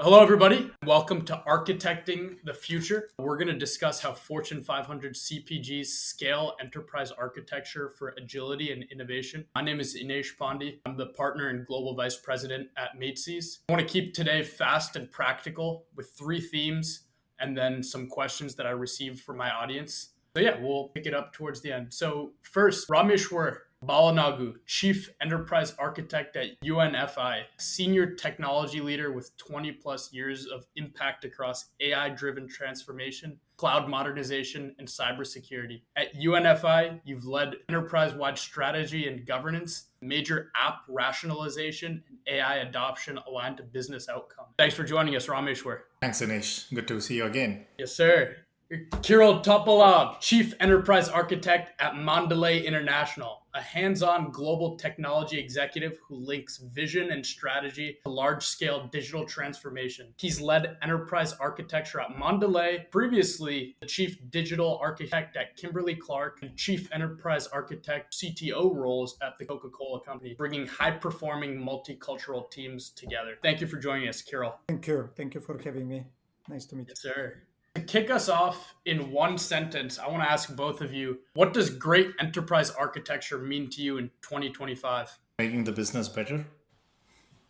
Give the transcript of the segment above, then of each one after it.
Hello, everybody. Welcome to Architecting the Future. We're going to discuss how Fortune 500 CPGs scale enterprise architecture for agility and innovation. My name is Inesh Pandi. I'm the partner and global vice president at Maitsys. I want to keep today fast and practical with three themes and then some questions that I received from my audience. So yeah, we'll pick it up towards the end. So first, Rameshwar, Balanagu, Chief Enterprise Architect at UNFI, Senior Technology Leader with 20 plus years of impact across AI driven transformation, cloud modernization, and cybersecurity. At UNFI, you've led enterprise wide strategy and governance, major app rationalization, and AI adoption aligned to business outcomes. Thanks for joining us, Rameshwar. Thanks, Inesh. Good to see you again. Yes, sir. Kiril Topalov, Chief Enterprise Architect at Mondelez International, a hands-on global technology executive who links vision and strategy to large-scale digital transformation. He's led enterprise architecture at Mondelez, previously the Chief Digital Architect at Kimberly-Clark, and Chief Enterprise Architect CTO roles at the Coca-Cola Company, bringing high-performing multicultural teams together. Thank you for joining us, Kiril. Thank you. Thank you for having me. Nice to meet you. Yes, sir. To kick us off in one sentence, I want to ask both of you, what does great enterprise architecture mean to you in 2025? Making the business better.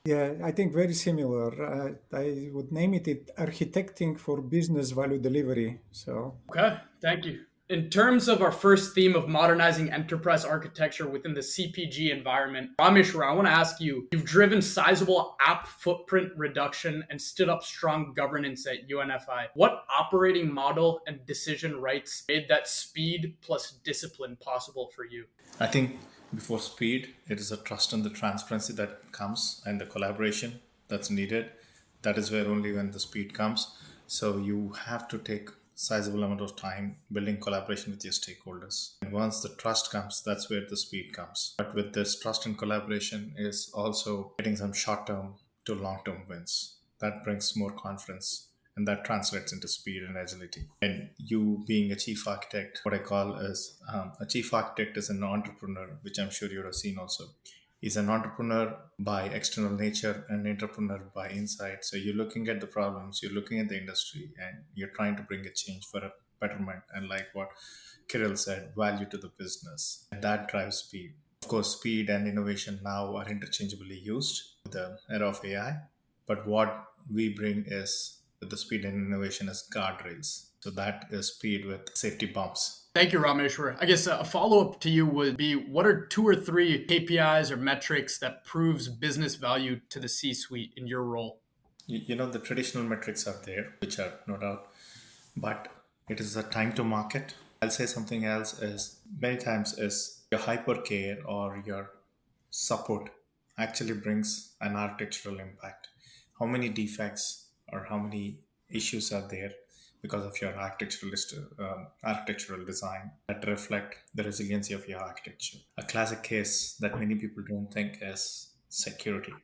Yeah, I think very similar. I would name it architecting for business value delivery. So, Okay, thank you. In terms of our first theme of modernizing enterprise architecture within the CPG environment, Rameshwar, I want to ask you, you've driven sizable app footprint reduction and stood up strong governance at UNFI. What operating model and decision rights made that speed plus discipline possible for you? I think before speed, it is the trust and the transparency that comes and the collaboration that's needed. That is where only when the speed comes. So you have to take sizable amount of time building collaboration with your stakeholders. And once the trust comes, that's where the speed comes. But with this trust and collaboration is also getting some short-term to long-term wins. That brings more confidence and that translates into speed and agility. And you being a chief architect, what I call is a chief architect is an entrepreneur, which I'm sure you have seen also. He's an entrepreneur by external nature and entrepreneur by inside. So you're looking at the problems, you're looking at the industry, and you're trying to bring a change for a betterment. And like what Kiril said, value to the business. And that drives speed. Of course, speed and innovation now are interchangeably used in the era of AI. But what we bring is with the speed and innovation as guardrails. So that is speed with safety bumps. Thank you, Rameshwar. I guess a follow-up to you would be, what are 2 or 3 KPIs or metrics that proves business value to the C-suite in your role? The traditional metrics are there, which are no doubt, but it is a time to market. I'll say something else is many times is your hypercare or your support actually brings an architectural impact. How many defects or how many issues are there because of your architectural design that reflect the resiliency of your architecture. A classic case that many people don't think is security.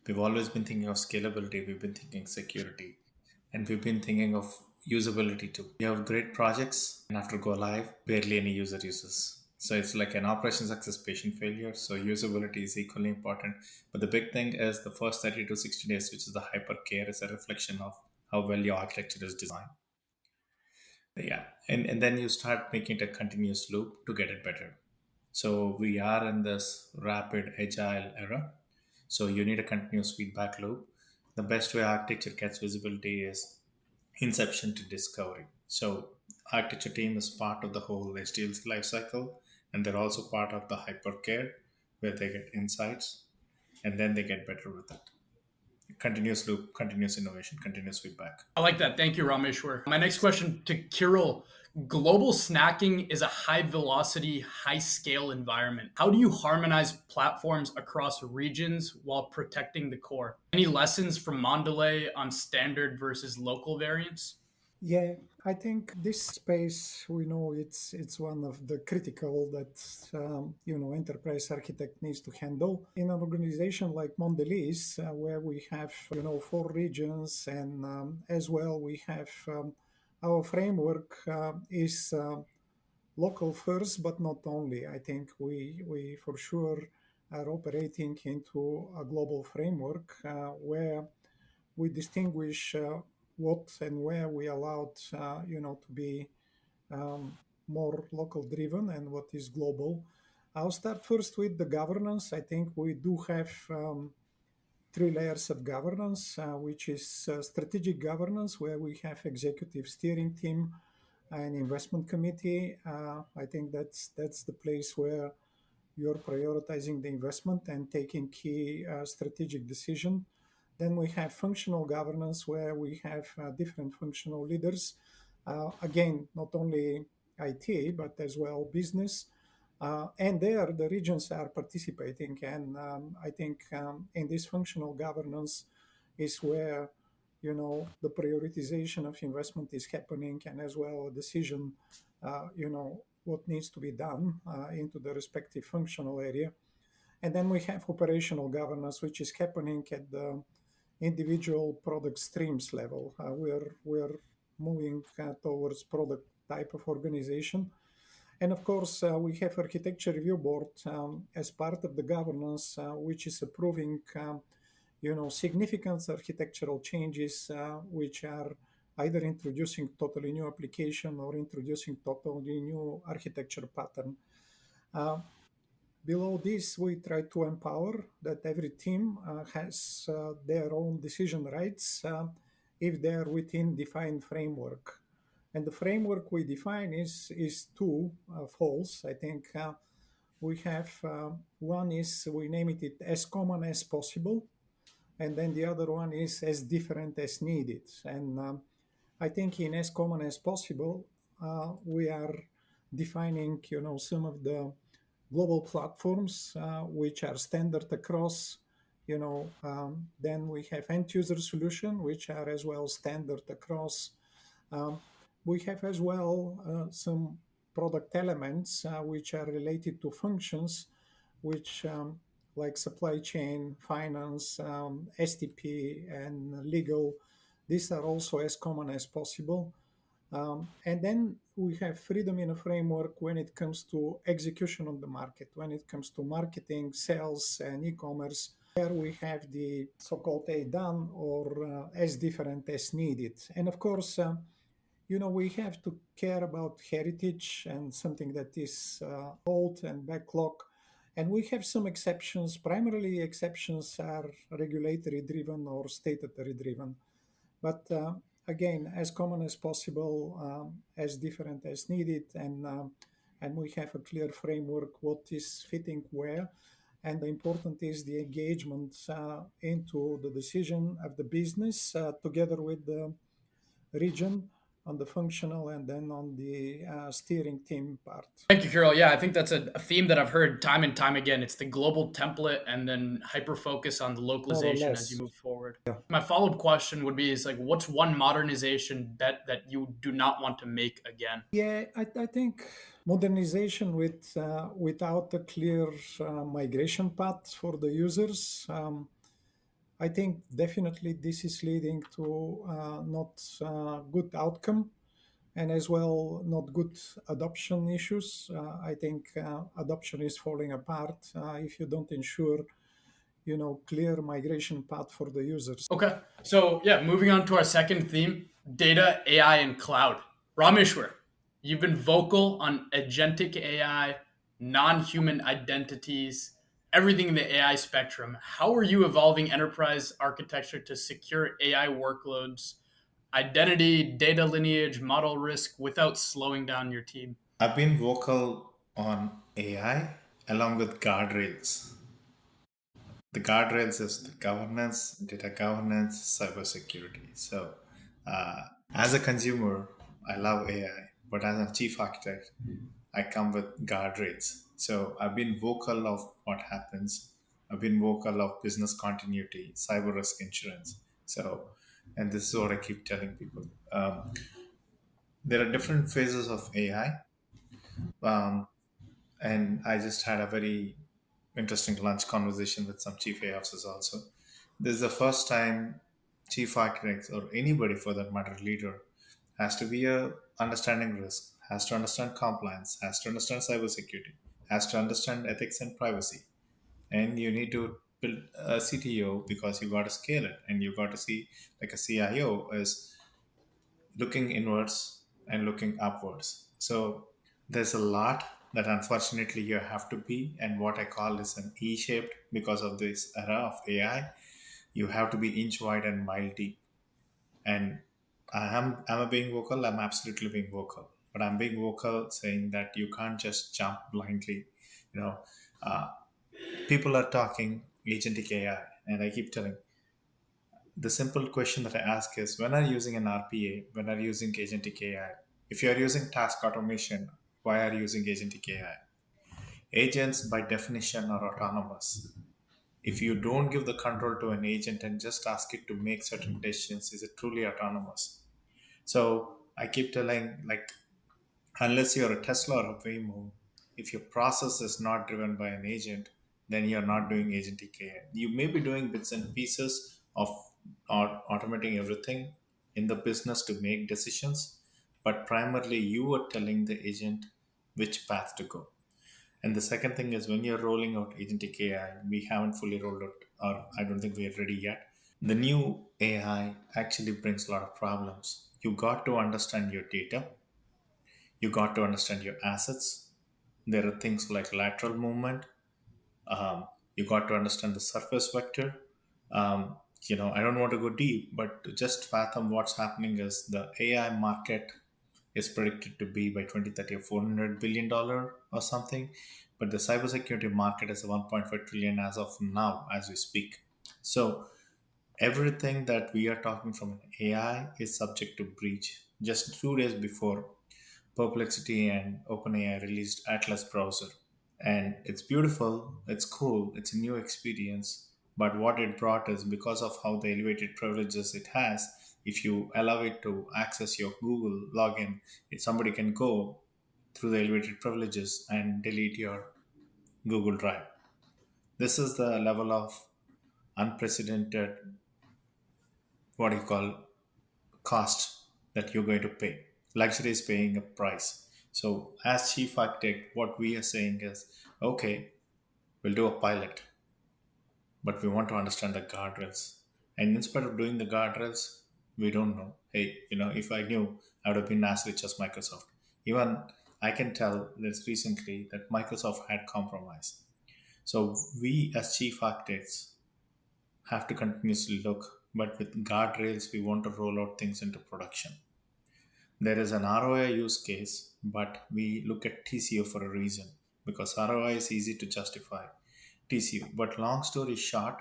We've always been thinking of scalability, we've been thinking security, and we've been thinking of usability too. We have great projects, and after go live, barely any user uses. So it's like an operation success, patient failure. So usability is equally important. But the big thing is the first 30 to 60 days, which is the hypercare, is a reflection of how well your architecture is designed. Yeah. And then you start making it a continuous loop to get it better. So we are in this rapid agile era. So you need a continuous feedback loop. The best way architecture gets visibility is inception to discovery. So architecture team is part of the whole SDLC lifecycle, and they're also part of the hypercare where they get insights and then they get better with it. Continuous loop, continuous innovation, continuous feedback. I like that. Thank you, Rameshwar. My next question to Kiril. Global snacking is a high velocity, high scale environment. How do you harmonize platforms across regions while protecting the core? Any lessons from Mondelez on standard versus local variants? yeah, I think this space we know it's one of the critical that enterprise architect needs to handle in an organization like Mondelez, where we have 4 regions, and as well we have our framework is local first, but not only. I think we for sure are operating into a global framework where we distinguish what and where we allowed, to be um, more local driven and what is global. I'll start first with the governance. I think we do have three layers of governance, which is strategic governance, where we have executive steering team and investment committee. I think that's the place where you're prioritizing the investment and taking key strategic decision. Then we have functional governance, where we have different functional leaders. Again, not only IT, but as well business. And there, the regions are participating. And I think in this functional governance is where, the prioritization of investment is happening, and as well a decision, what needs to be done into the respective functional area. And then we have operational governance, which is happening at the individual product streams level. We're moving towards product type of organization. And of course, we have architecture review board as part of the governance, which is approving, significant architectural changes, which are either introducing totally new application or introducing totally new architecture pattern. Uh, Below this, we try to empower that every team has their own decision rights if they're within defined framework. And the framework we define is two folds. I think we have one is we name it as common as possible, and then the other one is as different as needed. And I think in as common as possible, we are defining, some of the global platforms which are standard across. Then we have end user solution which are as well standard across. Um, we have as well some product elements which are related to functions, which like supply chain, finance, STP, and legal. These are also as common as possible. And then we have freedom in a framework when it comes to execution on the market, when it comes to marketing, sales, and e-commerce. There we have the so-called A done or as different as needed. And of course, we have to care about heritage and something that is old and backlog. And we have some exceptions. Primarily, exceptions are regulatory driven or statutory driven. But again, as common as possible, as different as needed, and we have a clear framework what is fitting where. And the important is the engagement into the decision of the business together with the region on the functional and then on the steering team part. Thank you, Kiril. Yeah, I think that's a theme that I've heard time and time again. It's the global template and then hyper focus on the More or localization as you less. move forward. Yeah. My follow-up question would be is like what's one modernization bet that you do not want to make again? Yeah, I think modernization without a clear migration path for the users. I think definitely this is leading to not good outcome, and as well not good adoption issues. I think adoption is falling apart if you don't ensure clear migration path for the users. Okay. So yeah, moving on to our second theme, data, AI, and cloud. Rameshwar, you've been vocal on agentic AI, non-human identities, everything in the AI spectrum. How are you evolving enterprise architecture to secure AI workloads, identity, data lineage, model risk without slowing down your team? I've been vocal on AI along with guardrails. The guardrails is the governance, data governance, cybersecurity. So, as a consumer, I love AI, but as a chief architect, I come with guardrails. So, I've been vocal of what happens. I've been vocal of business continuity, cyber risk insurance. So, and this is what I keep telling people. There are different phases of AI. Um, and I just had a very interesting lunch conversation with some chief AI officers also. This is the first time chief architects or anybody for that matter leader has to be a understanding risk, has to understand compliance, has to understand cybersecurity, has to understand ethics and privacy, and you need to build a CTO because you got to scale it, and you got to see like a CIO is looking inwards and looking upwards. So there's a lot that unfortunately you have to be, and what I call is an E-shaped because of this era of AI. You have to be inch wide and mile deep. And I'm a being vocal. I'm absolutely being vocal, but I'm being vocal saying that you can't just jump blindly. You know, uh, people are talking agentic AI, and I keep telling the simple question that I ask is when are you using an RPA? When are you using agentic AI? If you are using task automation, why are you using agentic AI? Agents, by definition, are autonomous. If you don't give the control to an agent and just ask it to make certain decisions, is it truly autonomous? So I keep telling, like, unless you're a Tesla or a Waymo, if your process is not driven by an agent, then you're not doing agentic AI. You may be doing bits and pieces of automating everything in the business to make decisions, but primarily you are telling the agent which path to go. And the second thing is when you're rolling out agentic AI, we haven't fully rolled out, or I don't think we're ready yet. The new AI actually brings a lot of problems. You got to understand your data, you got to understand your assets. There are things like lateral movement. You got to understand the surface vector. I don't want to go deep, but to just fathom what's happening is the AI market is predicted to be by 2030 a $400 billion or something. But the cybersecurity market is a 1.5 trillion as of now, as we speak. So everything that we are talking from AI is subject to breach. Just 2 days before, Perplexity and OpenAI released Atlas browser, and it's beautiful, it's cool, it's a new experience. But what it brought is because of how the elevated privileges it has, if you allow it to access your Google login, if somebody can go through the elevated privileges and delete your Google Drive. This is the level of unprecedented, what do you call, cost that you're going to pay. Luxury is paying a price. So, as chief architect, what we are saying is okay, we'll do a pilot, but we want to understand the guardrails. And instead of doing the guardrails, we don't know. Hey, if I knew, I would have been as rich as Microsoft. Even I can tell this recently that Microsoft had compromised. So, we as chief architects have to continuously look, but with guardrails, we want to roll out things into production. There is an ROI use case, but we look at TCO for a reason because ROI is easy to justify TCO. But long story short,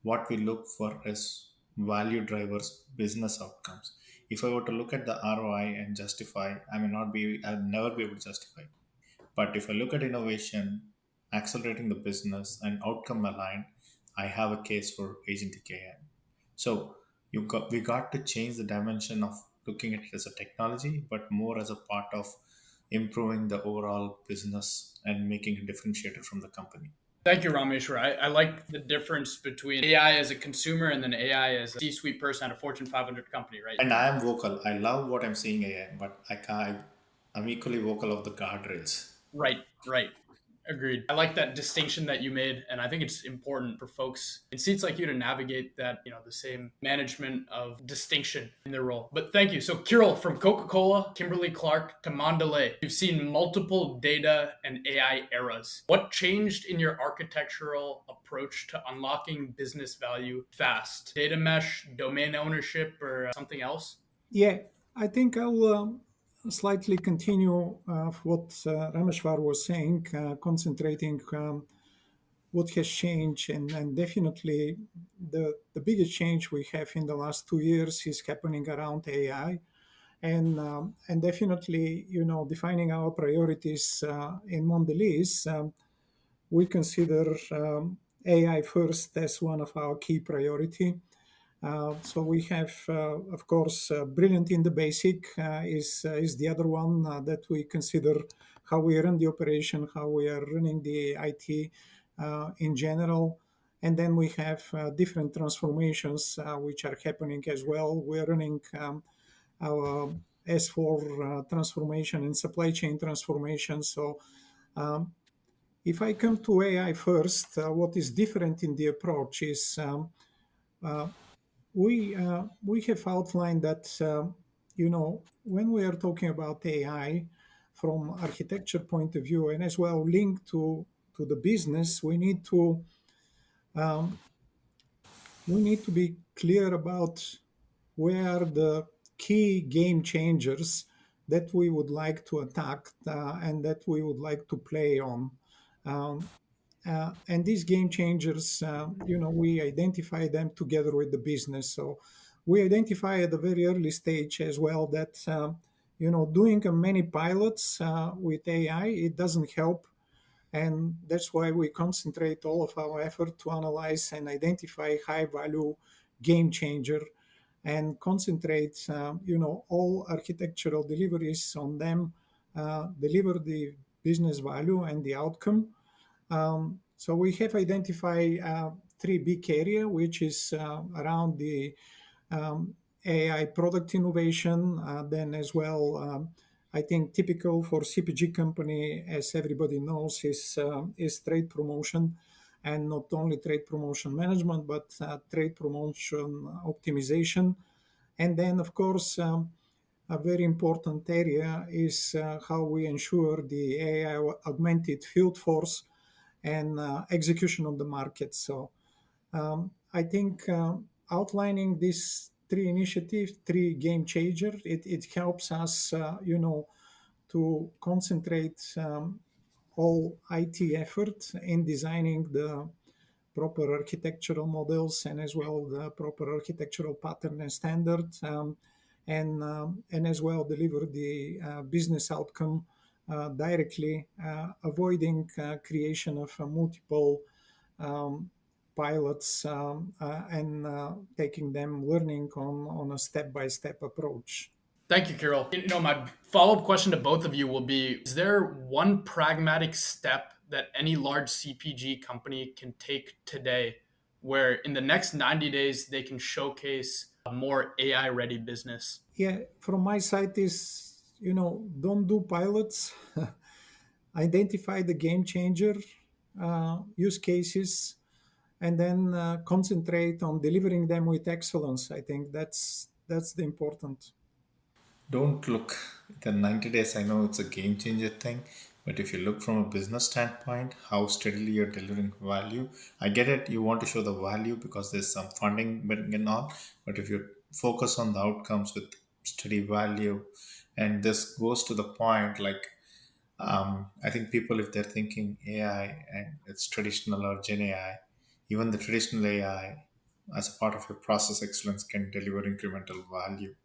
what we look for is value drivers, business outcomes. If I were to look at the ROI and justify, I'll never be able to justify. But if I look at innovation, accelerating the business, and outcome aligned, I have a case for agentic AI. So we got to change the dimension of looking at it as a technology, but more as a part of improving the overall business and making a differentiator from the company. Thank you, Rameshwar. I like the difference between AI as a consumer and then AI as a C-suite person at a Fortune 500 company, right? And I am vocal. I love what I'm seeing AI, but I'm equally vocal of the guardrails. Right, right. Agreed. I like that distinction that you made, and I think it's important for folks in seats like you to navigate that, the same management of distinction in their role. But thank you. So, Kiril, from Coca-Cola, Kimberly Clark to Mondelez, you've seen multiple data and AI eras. What changed in your architectural approach to unlocking business value fast? Data mesh, domain ownership, or something else? Yeah, I think I'll slightly continue what Rameshwar was saying, concentrating what has changed, and definitely the biggest change we have in the last 2 years is happening around AI, and definitely defining our priorities in Mondelez. We consider AI first as one of our key priority. So we have, of course, brilliant in the basic is the other one that we consider how we run the operation, how we are running the IT in general, and then we have different transformations which are happening as well. We're running our S4 transformation and supply chain transformation. So um, If I come to AI first, what is different in the approach is uh, we have outlined that when we are talking about AI from architecture point of view and as well linked to the business, um, we need to be clear about where the key game changers that we would like to attack and that we would like to play on. Um, and these game changers, we identify them together with the business. So we identify at a very early stage as well that, doing many pilots with AI, it doesn't help. And that's why we concentrate all of our effort to analyze and identify high value game changer and concentrate, all architectural deliveries on them, deliver the business value and the outcome. So we have identified three big area, which is around the um, AI product innovation. Then as well, I think typical for CPG company, as everybody knows, is trade promotion, and not only trade promotion management, but trade promotion optimization. And then, of course, a very important area is how we ensure the AI augmented field force and execution on the market. So I think outlining these three initiatives, three game changer, it helps us, to concentrate all IT effort in designing the proper architectural models and as well the proper architectural pattern and standard, and as well deliver the business outcome directly, avoiding creation of multiple um, pilots and taking them learning on a step-by-step approach. Thank you, Kiril. My follow up question to both of you will be: is there one pragmatic step that any large CPG company can take today where in the next 90 days they can showcase a more AI ready business? Yeah, from my side is, don't do pilots, identify the game changer use cases, and then concentrate on delivering them with excellence. I think that's the important. Don't look the 90 days. I know it's a game changer thing, but if you look from a business standpoint, how steadily you're delivering value, I get it. You want to show the value because there's some funding and all, but if you focus on the outcomes with steady value, and this goes to the point like I think people, if they're thinking AI and it's traditional or Gen AI, even the traditional AI as a part of your process excellence can deliver incremental value.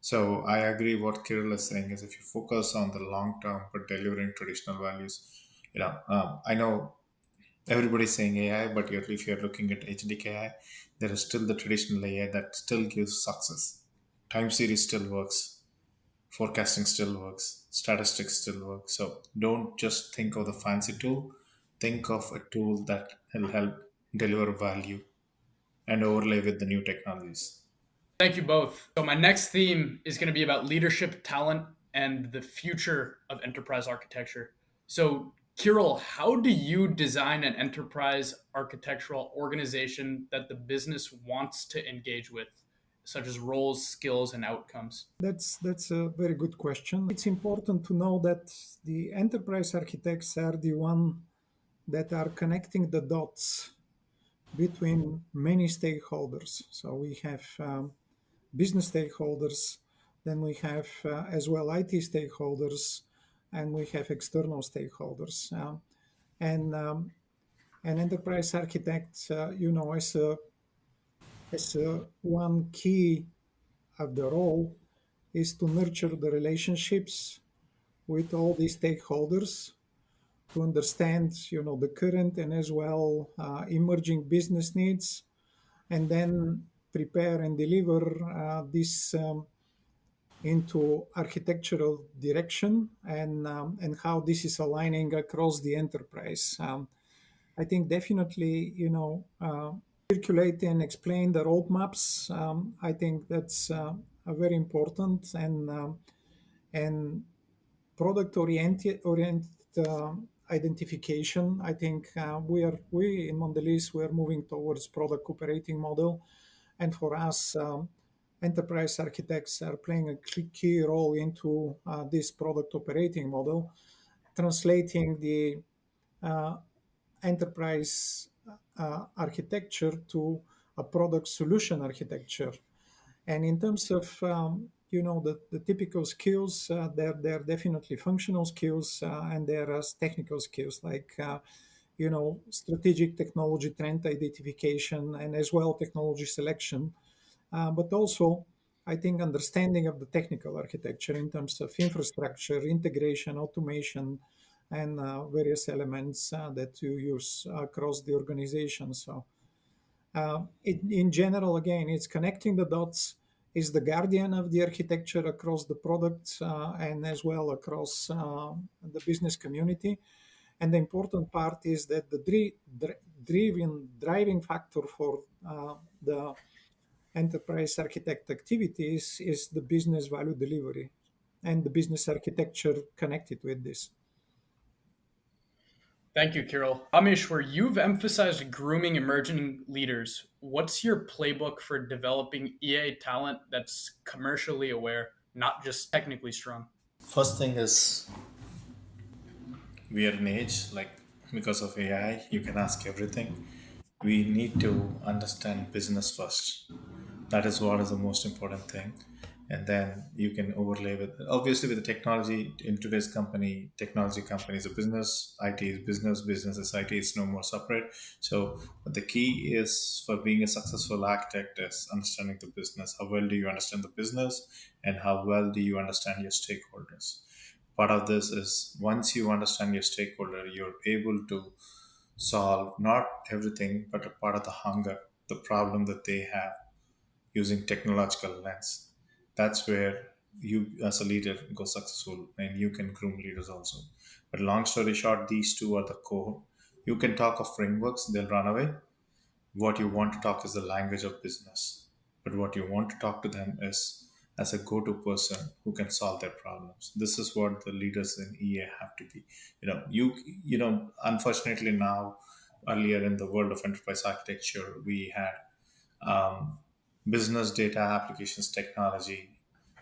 So I agree what Kiril is saying is if you focus on the long term but delivering traditional values, I know everybody's saying AI, but if you're looking at HDKI, there is still the traditional AI that still gives success. Time series still works, forecasting still works, statistics still work. So don't just think of the fancy tool, think of a tool that will help deliver value and overlay with the new technologies. Thank you both. So, my next theme is going to be about leadership, talent, and the future of enterprise architecture. So, Kiril, how do you design an enterprise architectural organization that the business wants to engage with, such as roles, skills, and outcomes? That's a very good question. It's important to know that the enterprise architects are the one that are connecting the dots between many stakeholders. So we have business stakeholders, then we have as well IT stakeholders, and we have external stakeholders. And an enterprise architect, as one key of the role is to nurture the relationships with all these stakeholders to understand, the current and as well emerging business needs, and then prepare and deliver this into architectural direction and how this is aligning across the enterprise. I think definitely, circulate and explain the roadmaps. I think that's very important, and product oriented identification. I think we in Mondelez we are moving towards product operating model, and for us, enterprise architects are playing a key role into this product operating model, translating the uh, enterprise architecture to a product solution architecture. And in terms of the typical skills, they're definitely functional skills, and there are technical skills like strategic technology trend identification and as well technology selection, but also I think understanding of the technical architecture in terms of infrastructure, integration, automation, and various elements that you use across the organization. So, in general, again, it's connecting the dots, is the guardian of the architecture across the products and as well across the business community. And the important part is that the driving factor for the enterprise architect activities is the business value delivery and the business architecture connected with this. Thank you, Kiril. Rameshwar, you've emphasized grooming emerging leaders. What's your playbook for developing EA talent that's commercially aware, not just technically strong? First thing is we are in age like because of AI, you can ask everything. We need to understand business first. That is what is the most important thing. And then you can overlay with obviously with the technology in today's company, technology company is a business, IT is business, business is IT, it's no more separate. So but the key is for being a successful architect is understanding the business. How well do you understand the business and how well do you understand your stakeholders? Part of this is once you understand your stakeholder, you're able to solve not everything, but a part of the hunger, the problem that they have using technological lens. That's where you as a leader go successful and you can groom leaders also. But long story short, these two are the core. You can talk of frameworks, they'll run away. What you want to talk is the language of business. But what you want to talk to them is as a go-to person who can solve their problems. This is what the leaders in EA have to be. Unfortunately now, earlier in the world of enterprise architecture, we had um, business data applications technology.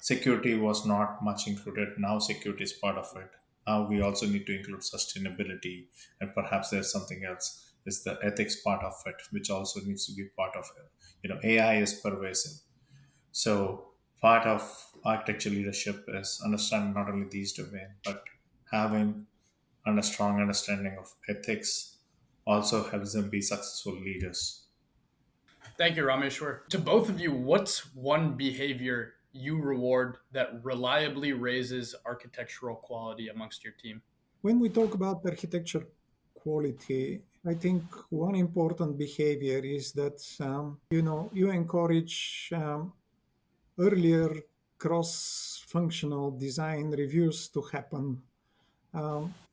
Security was not much included. Now security is part of it. Now we also need to include sustainability, and perhaps there's something else. Is the ethics part of it, which also needs to be part of it. AI is pervasive. So part of architecture leadership is understanding not only these domains, but having a strong understanding of ethics also helps them be successful leaders. Thank you, Rameshwar. To both of you, what's one behavior you reward that reliably raises architectural quality amongst your team? When we talk about architecture quality, I think one important behavior is that you encourage earlier cross-functional design reviews to happen,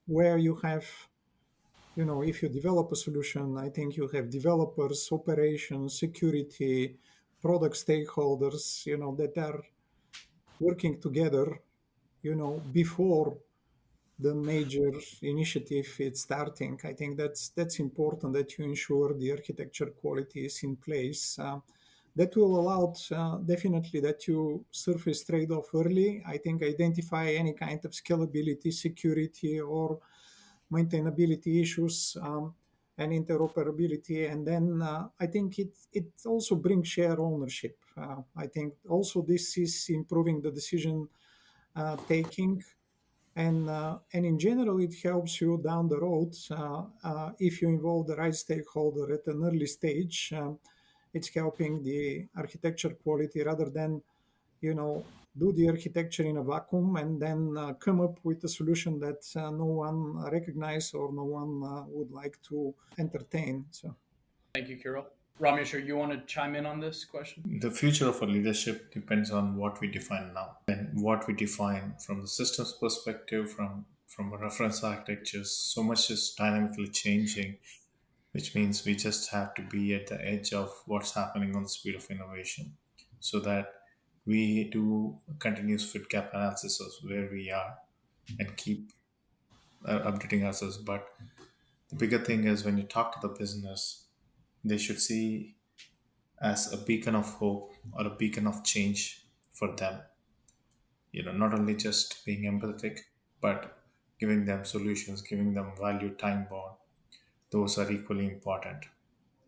where you have if you develop a solution, I think you have developers, operations, security, product stakeholders, that are working together, before the major initiative is starting. I think that's important that you ensure the architecture quality is in place. That will allow definitely that you surface trade-off early. I think identify any kind of scalability, security, or maintainability issues, and interoperability. And then I think it also brings share ownership. I think also this is improving the decision taking, and in general it helps you down the road if you involve the right stakeholder at an early stage. It's helping the architecture quality rather than do the architecture in a vacuum and then come up with a solution that no one recognize or no one would like to entertain. So Thank you, Kiril. Rameshwar, you want to chime in on this question? The future of our leadership depends on what we define now and what we define from the systems perspective, from a reference architectures. So much is dynamically changing, which means we just have to be at the edge of what's happening on the speed of innovation, so that we do continuous fit gap analysis of where we are and keep updating ourselves. But the bigger thing is when you talk to the business, they should see as a beacon of hope or a beacon of change for them. Not only just being empathetic, but giving them solutions, giving them value, time bound. Those are equally important.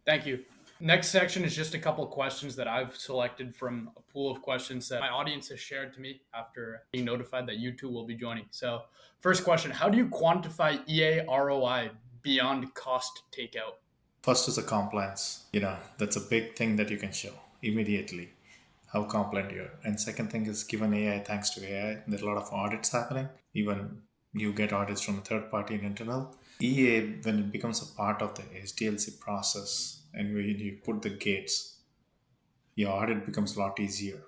Thank you. Next section is just a couple questions that I've selected from a pool of questions that my audience has shared to me after being notified that you two will be joining. So, first question: how do you quantify EA ROI beyond cost takeout? First is a compliance. That's a big thing that you can show immediately how compliant you are. And second thing is given AI, thanks to AI, there are a lot of audits happening. Even you get audits from a third party and internal. EA, when it becomes a part of the SDLC process and when you put the gates, your audit becomes a lot easier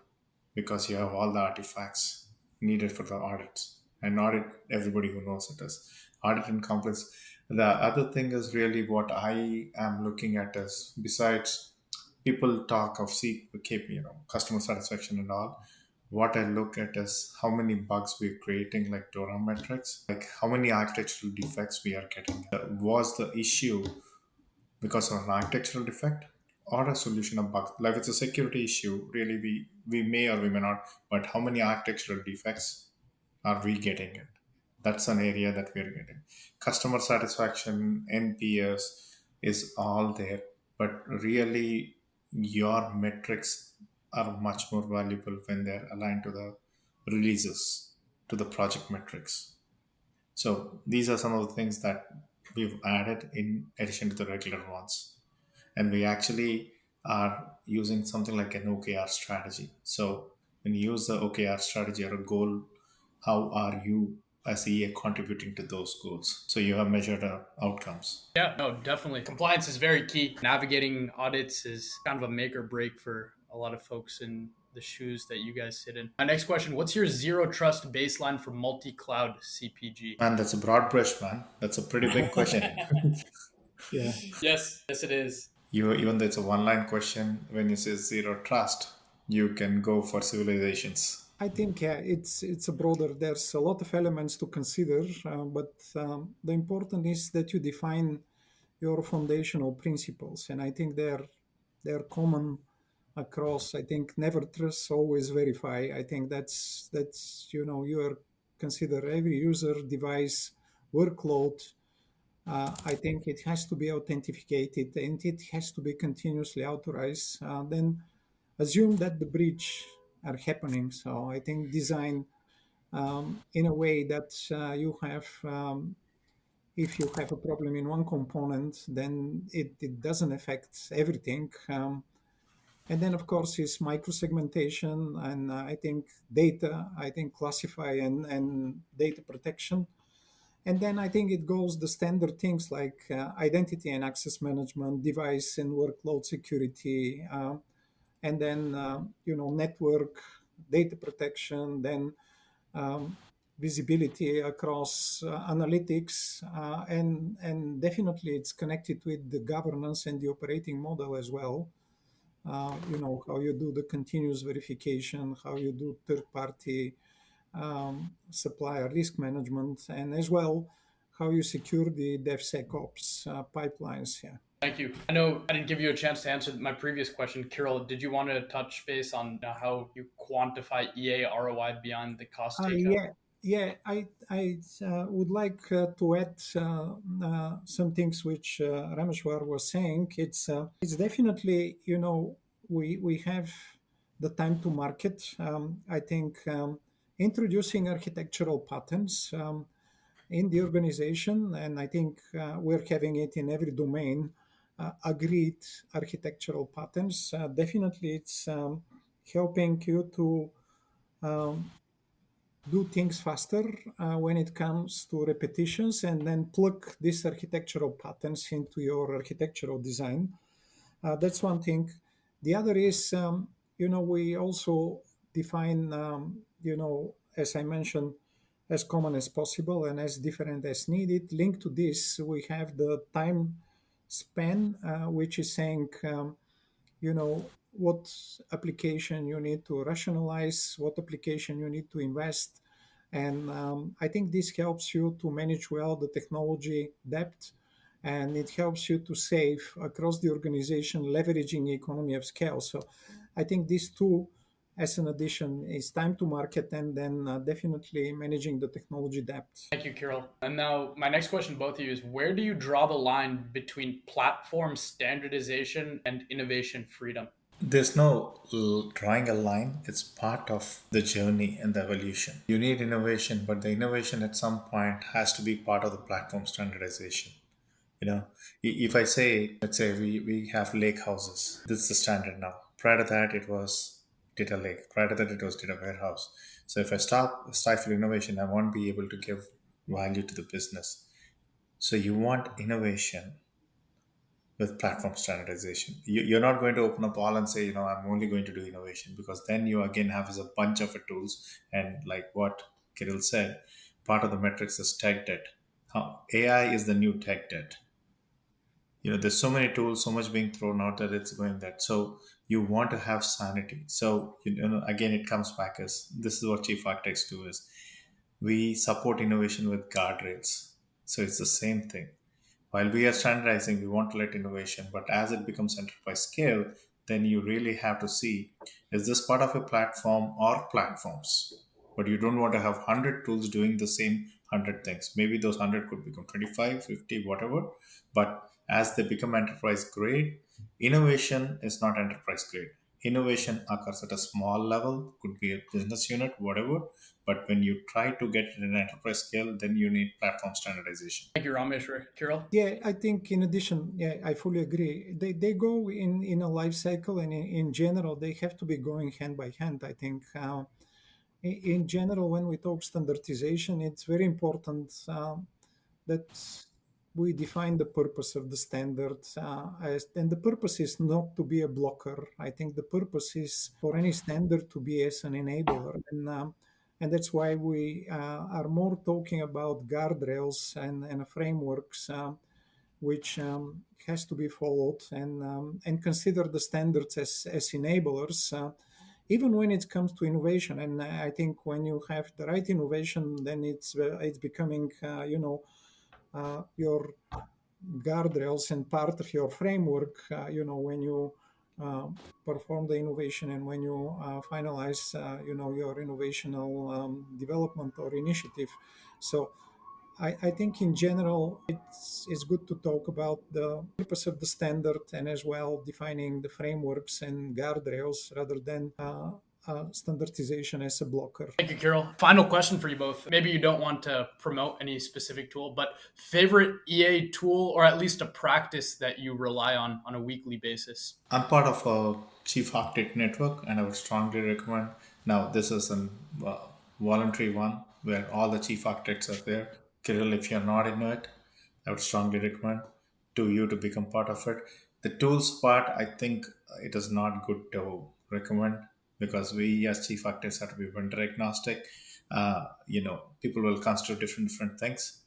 because you have all the artifacts needed for the audits. And audit, everybody who knows it is audit and compliance. The other thing is really what I am looking at is besides people talk of customer satisfaction and all. What I look at is how many bugs we're creating, like DORA metrics, like how many architectural defects we are getting. Was the issue because of an architectural defect or a solution of bug? Like it's a security issue, really, we may or we may not, but how many architectural defects are we getting it? That's an area that we're getting. Customer satisfaction, NPS is all there, but really your metrics are much more valuable when they're aligned to the releases, to the project metrics. So these are some of the things that we've added in addition to the regular ones. And we actually are using something like an OKR strategy. So when you use the OKR strategy or a goal, how are you as EA contributing to those goals? So you have measured outcomes. Yeah, no, definitely. Compliance is very key. Navigating audits is kind of a make or break for a lot of folks in the shoes that you guys sit in. My next question: what's your zero trust baseline for multi-cloud CPG? Man, that's a broad brush, man. That's a pretty big question. Yeah. Yes, it is. Even though it's a one-line question, when you say zero trust, you can go for civilizations. I think it's a broader. There's a lot of elements to consider, but the important is that you define your foundational principles, and I think they're common across. I think never trust, always verify. I think that's you are consider every user, device, workload. I think it has to be authenticated and it has to be continuously authorized. Then assume that the breach are happening. So I think design in a way that you have, if you have a problem in one component, then it doesn't affect everything. And then, of course, is microsegmentation and I think data, I think classify and data protection. And then I think it goes the standard things like identity and access management, device and workload security, and then network data protection, then um, visibility across analytics, and definitely it's connected with the governance and the operating model as well. How you do the continuous verification, how you do third party supplier risk management, and as well how you secure the DevSecOps pipelines. Yeah. Thank you. I know I didn't give you a chance to answer my previous question. Kiril, did you want to touch base on how you quantify EA ROI beyond the cost takeout? Yeah, yeah. I would like to add some things which Rameshwar was saying. It's definitely we have the time to market. I think introducing architectural patterns in the organization, and I think we're having it in every domain. Agreed architectural patterns. Definitely, it's helping you to um, do things faster when it comes to repetitions and then plug these architectural patterns into your architectural design. That's one thing. The other is, we also define, as I mentioned, as common as possible and as different as needed. Linked to this, we have the time span, which is saying, what application you need to rationalize, what application you need to invest, And I think this helps you to manage well the technology debt, and it helps you to save across the organization, leveraging economy of scale. So I think these two, as an addition, is time to market, and then definitely managing the technology debt. Thank you, Kiril. And now, my next question to both of you is, where do you draw the line between platform standardization and innovation freedom? There's no drawing a line. It's part of the journey and the evolution. You need innovation, but the innovation at some point has to be part of the platform standardization. You know, if I say, let's say we have lake houses, this is the standard now. Prior to that, it was data lake. Prior to that, it was data warehouse. So if I stop stifle innovation, I won't be able to give value to the business. So you want innovation with platform standardization. You're not going to open up all and say, I'm only going to do innovation, because then you again have a bunch of tools. And like what Kiril said, part of the metrics is tech debt. How AI is the new tech debt. There's so many tools, so much being thrown out that it's going that. So you want to have sanity. So again, it comes back as this is what chief architects do is we support innovation with guardrails. So it's the same thing. While we are standardizing, we want to let innovation, but as it becomes enterprise scale, then you really have to see, is this part of a platform or platforms? But you don't want to have 100 tools doing the same 100 things. Maybe those 100 could become 25, 50, whatever. But as they become enterprise grade, innovation is not enterprise grade. Innovation occurs at a small level, could be a business unit, whatever. But when you try to get it in an enterprise scale, then you need platform standardization. Thank you, Rameshwar. Kiril? Yeah, I think in addition, yeah, I fully agree. They go in a life cycle, and in general, they have to be going hand by hand. I think in general, when we talk standardization, it's very important that we define the purpose of the standard, and the purpose is not to be a blocker. I think the purpose is for any standard to be as an enabler, and that's why we are more talking about guardrails and frameworks, which has to be followed, and consider the standards as enablers. Even when it comes to innovation, and I think when you have the right innovation, then it's becoming your guardrails and part of your framework. When you uh, perform the innovation, and when you finalize your innovational development or initiative. So I think in general, it's good to talk about the purpose of the standard, and as well defining the frameworks and guardrails, rather than standardization as a blocker. Thank you, Kiril. Final question for you both. Maybe you don't want to promote any specific tool, but favorite EA tool, or at least a practice that you rely on a weekly basis? I'm part of a chief architect network, and I would strongly recommend. Now, this is a voluntary one where all the chief architects are there. Kirill, if you're not in it, I would strongly recommend to you to become part of it. The tools part, I think it is not good to recommend, because we as chief architects have to be vendor agnostic. People will consider different things.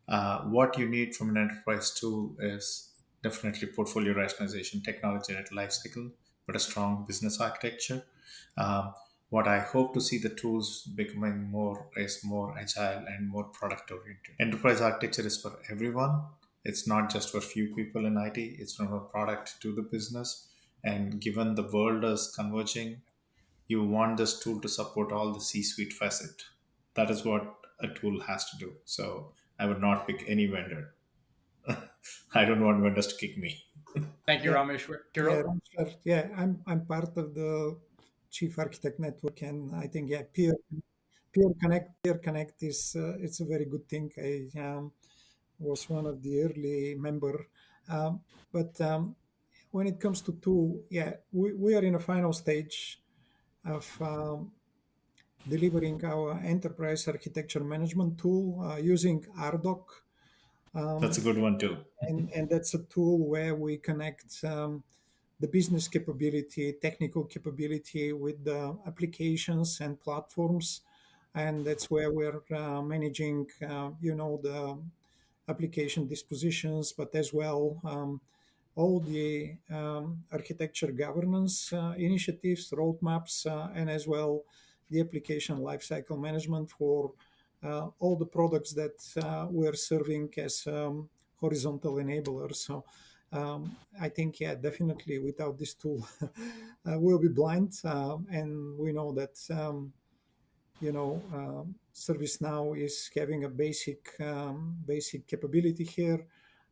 What you need from an enterprise tool is definitely portfolio rationalization, technology at life cycle, but a strong business architecture. Um, what I hope to see the tools becoming more is more agile and more product oriented. Enterprise architecture is for everyone. It's not just for few people in IT. It's from a product to the business. And given the world is converging, you want this tool to support all the C-suite facet. That is what a tool has to do. So I would not pick any vendor. I don't want vendors to kick me. Thank you, Yeah, Rameshwar. yeah, Kiril? sure. Yeah. I'm part of the chief architect network, and I think, yeah, peer connect is it's a very good thing. I was one of the early member, but when it comes to tool, yeah, we are in a final stage of delivering our enterprise architecture management tool using RDoc. That's a Um, good one too. and that's a tool where we connect the business capability, technical capability with the applications and platforms, and that's where we're managing, the application dispositions, but as well all the architecture governance initiatives, roadmaps, and as well the application lifecycle management for all the products that we're serving as horizontal enablers. So I think, yeah, definitely without this tool, we'll be blind. And we know that, ServiceNow is having a basic capability here.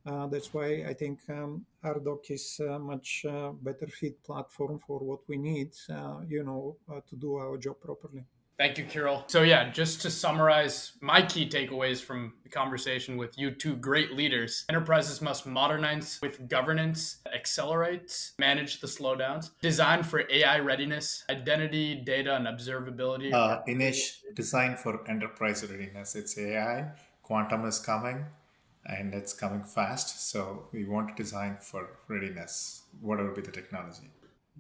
That's why I think RDoc is a much better fit platform for what we need, to do our job properly. Thank you, Kiril. So yeah, just to summarize my key takeaways from the conversation with you two great leaders, enterprises must modernize with governance, accelerate, manage the slowdowns, design for AI readiness, identity, data, and observability. Inesh, design for enterprise readiness. It's AI, quantum is coming, and it's coming fast. So we want to design for readiness, whatever be the technology.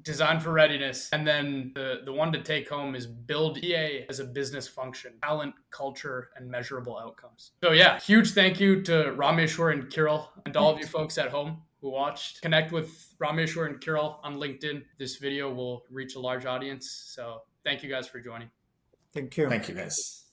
Design for readiness. And then the one to take home is build EA as a business function, talent, culture, and measurable outcomes. So yeah, huge thank you to Rameshwar and Kiril and to all of you folks at home who watched. Connect with Rameshwar and Kiril on LinkedIn. This video will reach a large audience. So thank you guys for joining. Thank you. Thank you, guys.